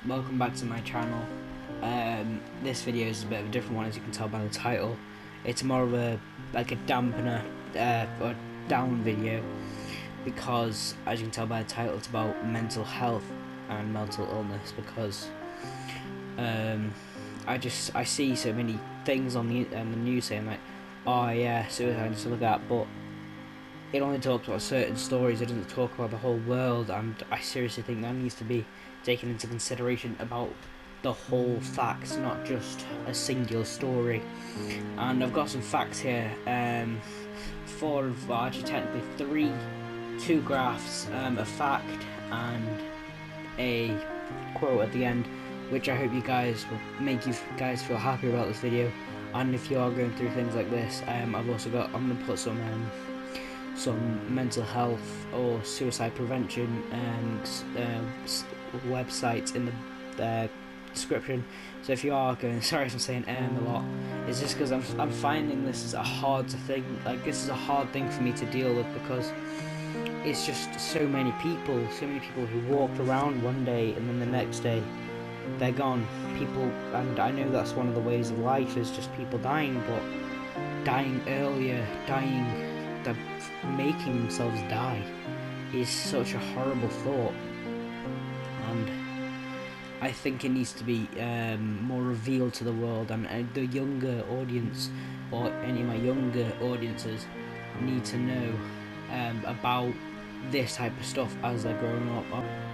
welcome back to my channel. This video is a bit of a different one, as you can tell by the title. It's more of a dampener or down video, because as you can tell by the title, it's about mental health and mental illness. Because I see so many things on the news saying like, oh yeah, suicide and stuff like that, but it only talks about certain stories. It doesn't talk about the whole world, and I seriously think that needs to be taken into consideration about the whole facts, not just a singular story. And I've got some facts here, actually technically two graphs, a fact and a quote at the end, which I hope you guys will make you guys feel happy about this video. And if you are going through things like this, I'm gonna put some mental health or suicide prevention websites in the description. So if you are going, sorry if I'm saying a lot, it's just because I'm finding this is a hard thing. Like, this is a hard thing for me to deal with, because it's just so many people who walked around one day and then the next day they're gone. People, and I know that's one of the ways of life, is just people dying, but dying earlier, making themselves die is such a horrible thought, and I think it needs to be more revealed to the world. And the younger audience, or any of my younger audiences, need to know about this type of stuff as they're growing up.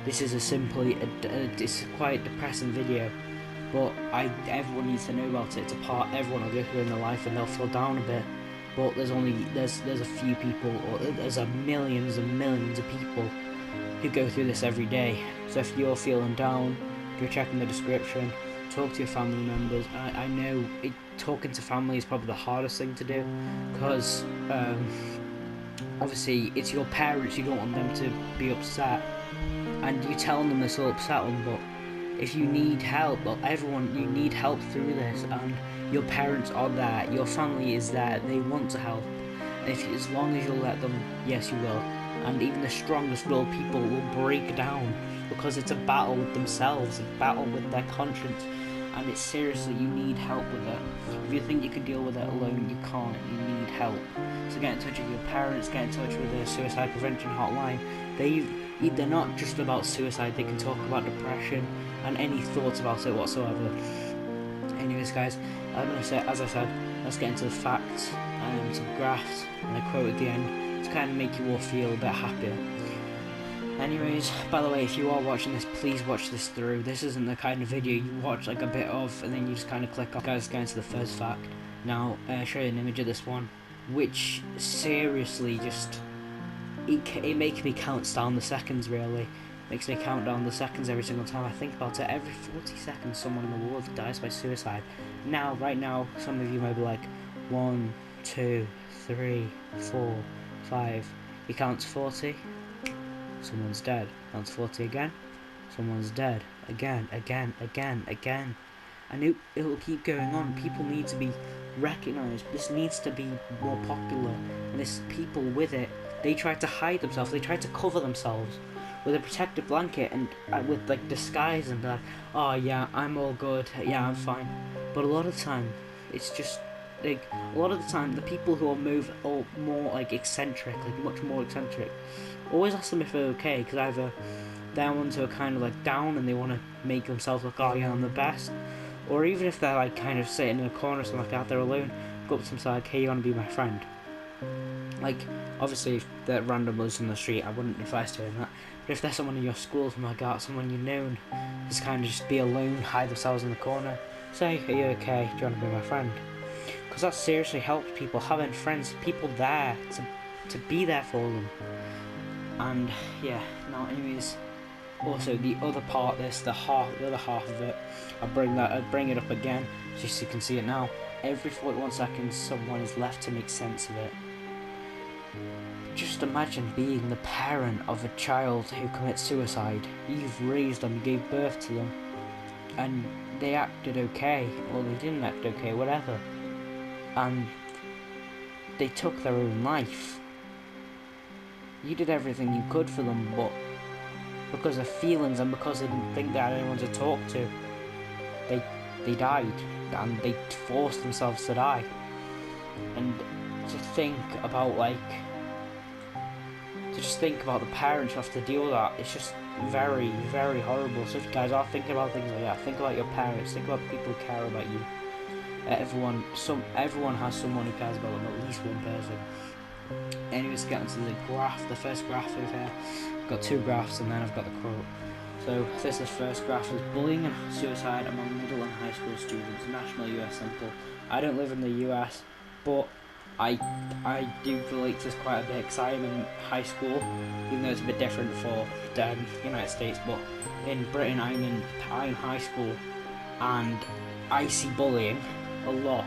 This is it's quite a depressing video, but everyone needs to know about it. It's a part everyone will go through in their life, and they'll feel down a bit. But there's a few people, or there's millions and millions of people who go through this every day. So if you're feeling down, go check in the description, talk to your family members. I know talking to family is probably the hardest thing to do, because obviously it's your parents, you don't want them to be upset, and you telling them this will upset them. But if you need help, well, you need help through this, and your parents are there, your family is there, they want to help. As long as you'll let them, yes you will. And even the strongest willed people will break down, because it's a battle with themselves, a battle with their conscience, and it's seriously, you need help with it. If you think you can deal with it alone, you can't, you need help. So get in touch with your parents, get in touch with the suicide prevention hotline. They're not just about suicide, they can talk about depression and any thoughts about it whatsoever. Anyways guys, as I said, let's get into the facts and some graphs and a quote at the end to kind of make you all feel a bit happier. Anyways, by the way, if you are watching this, please watch this through. This isn't the kind of video you watch like a bit of and then you just kind of click off. Guys, get into the first fact. Now, I'll show you an image of this one, which seriously just, it makes me count down the seconds, really. Makes me count down the seconds every single time I think about it. Every 40 seconds someone in the world dies by suicide. Now, right now, some of you might be like, 1, 2, 3, 4, 5. He counts 40. Someone's dead. Counts 40 again. Someone's dead. Again. And it will keep going on. People need to be recognised. This needs to be more popular. And there's people with it. They try to hide themselves. They try to cover themselves with a protective blanket and with like disguise, and be like, oh yeah, I'm all good, yeah, I'm fine. But a lot of the time, it's just like, a lot of the time, the people who are more like eccentric, like much more eccentric, always ask them if they're okay, because either they're ones who are kind of like down and they want to make themselves look, oh yeah, I'm the best, or even if they're like kind of sitting in a corner or something like that, they're alone, go up to them and say like, hey, you want to be my friend? Like, obviously, if they're randomers in the street, I wouldn't advise doing that. But if there's someone in your school, something like that, someone you know, just kind of just be alone, hide themselves in the corner, say, are you okay? Do you want to be my friend? Because that seriously helps people, having friends, people there to be there for them. And yeah, now anyways, also the other part, the other half of it, I'll bring it up again, just so you can see it now. Every 41 seconds, someone is left to make sense of it. Just imagine being the parent of a child who commits suicide. You've raised them, gave birth to them, and they acted okay, or they didn't act okay, whatever. And they took their own life. You did everything you could for them, but because of feelings and because they didn't think they had anyone to talk to, they died, and they forced themselves to die. And to think about just think about the parents who have to deal with that, it's just very, very horrible. So if you guys are thinking about things like that, think about your parents, think about the people who care about you. Everyone has someone who cares about them, at least one person. Anyways, getting to the graph, the first graph over here. I've got two graphs and then I've got the quote. So this is the first graph, is bullying and suicide among middle and high school students, national US sample. I don't live in the US, but I do relate to this quite a bit because I am in high school, even though it's a bit different for the United States. But in Britain, I'm in high school, and I see bullying a lot.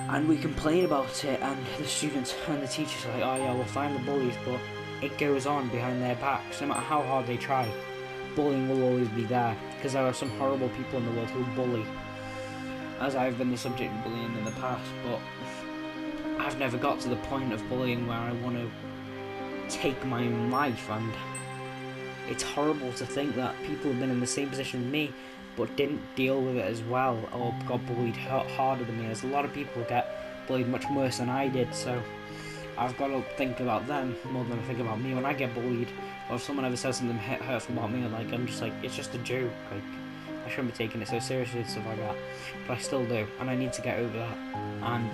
And we complain about it, and the students and the teachers are like, oh yeah, we'll find the bullies, but it goes on behind their backs. No matter how hard they try, bullying will always be there, because there are some horrible people in the world who bully, as I've been the subject of bullying in the past, but I've never got to the point of bullying where I want to take my own life. And it's horrible to think that people have been in the same position as me but didn't deal with it as well, or got bullied harder than me. There's a lot of people who get bullied much worse than I did, so I've got to think about them more than I think about me. When I get bullied, or if someone ever says something hurtful about me, I'm just like, it's just a joke, like, I shouldn't be taking it so seriously and stuff like that, but I still do, and I need to get over that. And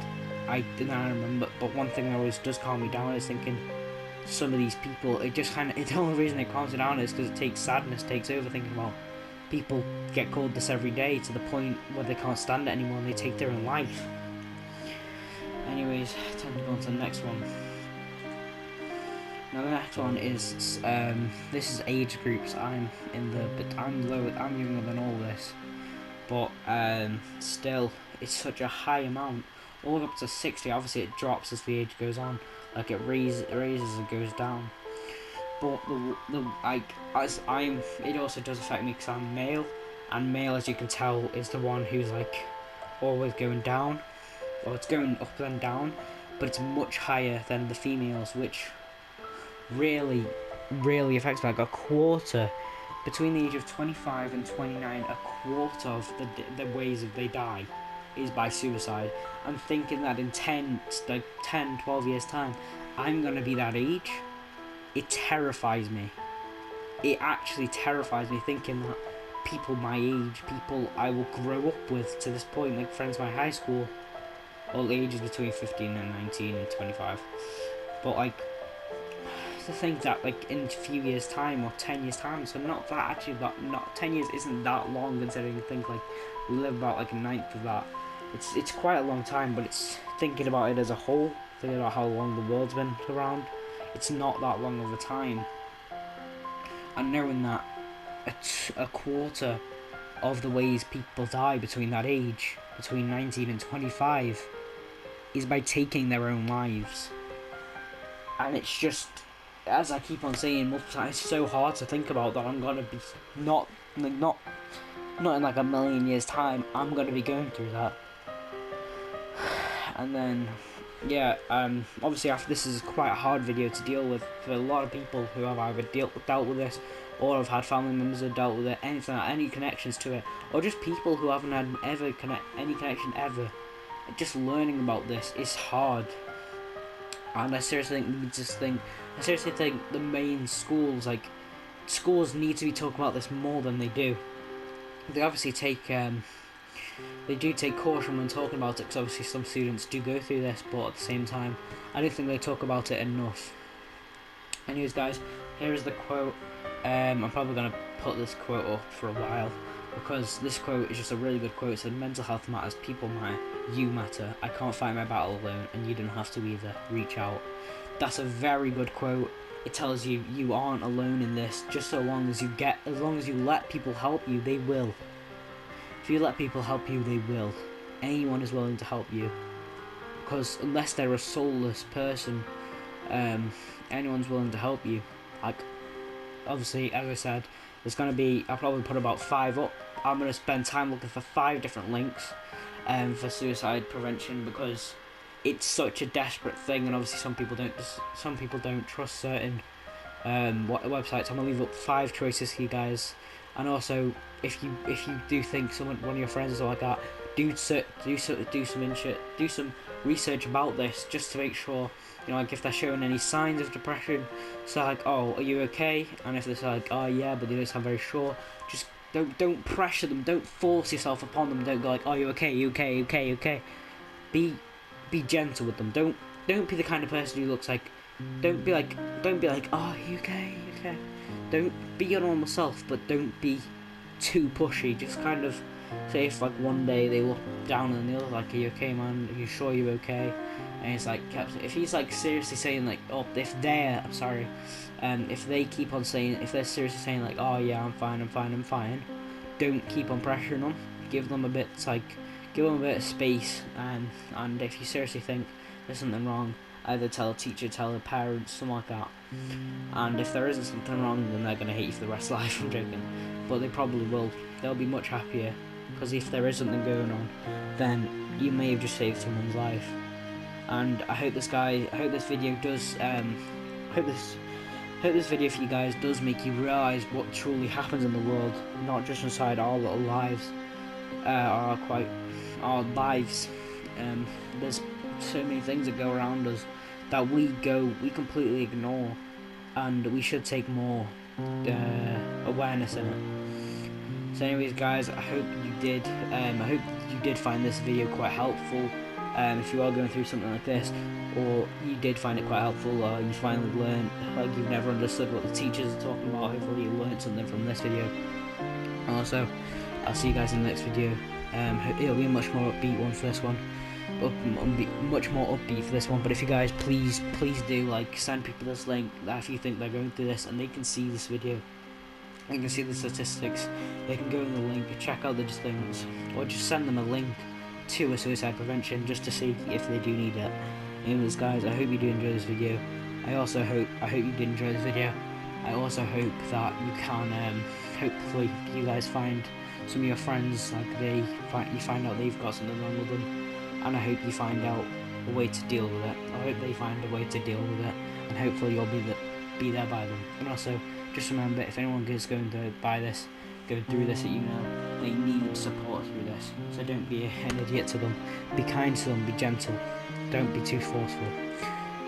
I remember, but one thing that always does calm me down is thinking, some of these people, the only reason it calms me down is because it takes sadness, takes over, thinking about people get called this every day to the point where they can't stand it anymore and they take their own life. Anyways, time to go on to the next one. Now the next one is this is age groups. I'm younger than all this, but still it's such a high amount, all up to 60. Obviously it drops as the age goes on, like it raises and goes down. But it also does affect me because I'm male, and male, as you can tell, is the one who's like always going down, or it's going up and down, but it's much higher than the females, which really affects me. Like a quarter, between the age of 25 and 29, a quarter of the ways that they die is by suicide. I'm thinking that in 10, 12 years time, I'm gonna be that age. It terrifies me. It actually terrifies me, thinking that people my age, people I will grow up with to this point, like friends from my high school, all ages between 15 and 19 and 25. But like, to think that like in a few years time or 10 years time, so not 10 years isn't that long, considering you think like we live about like a ninth of that. It's quite a long time, but it's thinking about it as a whole, thinking about how long the world's been around. It's not that long of a time, and knowing that a quarter of the ways people die between that age, between 19 and 25, is by taking their own lives. And it's just, as I keep on saying multiple times, it's so hard to think about that I'm gonna be not in like a million years time, I'm gonna be going through that. And then yeah, obviously after this is quite a hard video to deal with for a lot of people who have either dealt with this, or have had family members who have dealt with it, any connections to it, or just people who haven't had any connection ever. Just learning about this is hard, and I seriously think the main schools need to be talking about this more than they do. They obviously take caution when talking about it, because obviously some students do go through this, but at the same time, I don't think they talk about it enough. Anyways, guys, here is the quote. I'm probably going to put this quote up for a while, because this quote is just a really good quote. It said, mental health matters, people matter, you matter, I can't fight my battle alone, and you don't have to either, reach out. That's a very good quote. It tells you you aren't alone in this, just as long as you let people help you, they will. If you let people help you, they will. Anyone is willing to help you, because unless they're a soulless person, anyone's willing to help you. Like, obviously, as I said, there's going to be, I'll probably put about 5 up. I'm going to spend time looking for 5 different links for suicide prevention, because it's such a desperate thing, and obviously some people don't trust certain websites. I'm gonna leave up 5 choices for you guys, and also if you do think one of your friends or like that, do some research about this, just to make sure, you know, like if they're showing any signs of depression. So like, oh, are you okay? And if they're like, oh yeah, but they don't sound very sure, just don't pressure them. Don't force yourself upon them. Don't go like, oh, you okay? You okay? You okay? You okay? Be gentle with them. Don't be the kind of person who looks like. Don't be like, oh, you okay? You okay? Don't be your normal self, but don't be too pushy. Just kind of say if like one day they look down and they're like, are you okay, man? Are you sure you're okay? And it's like, if he's like seriously saying like, oh, if they're, I'm sorry, if they keep on saying, if they're seriously saying like, oh yeah, I'm fine, don't keep on pressuring them. Give them a bit of space, and if you seriously think there's something wrong, either tell a teacher, tell a parent, something like that. And if there isn't something wrong, then they're gonna hate you for the rest of life. I'm joking, but they probably will. They'll be much happier, because if there is something going on, then you may have just saved someone's life. And I hope this video does. Hope this video for you guys does make you realise what truly happens in the world, not just inside our little lives, our lives. There's so many things that go around us that we completely ignore, and we should take more awareness in it. So anyways guys, I hope you did find this video quite helpful. If you are going through something like this, or you did find it quite helpful, or you finally learned, like you've never understood what the teachers are talking about, hopefully you learned something from this video. And also, I'll see you guys in the next video. It'll be a much more upbeat one for this one. Much more upbeat for this one. But if you guys please do like send people this link that if you think they're going through this and they can see this video, they can see the statistics, they can go in the link, check out the things, or just send them a link to a suicide prevention just to see if they do need it. Anyways guys, I hope you do enjoy this video. I hope you did enjoy this video. I also hope that you can hopefully you guys find some of your friends, like you find out they've got something wrong with them, and I hope you find out a way to deal with it. I hope they find a way to deal with it, and hopefully you'll be there by them. And also, just remember, if anyone is going through this, that you know, they need support through this. So don't be an idiot to them. Be kind to them. Be gentle. Don't be too forceful.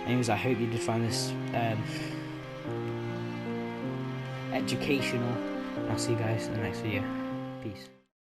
Anyways, I hope you did find this educational. I'll see you guys in the next video. Peace.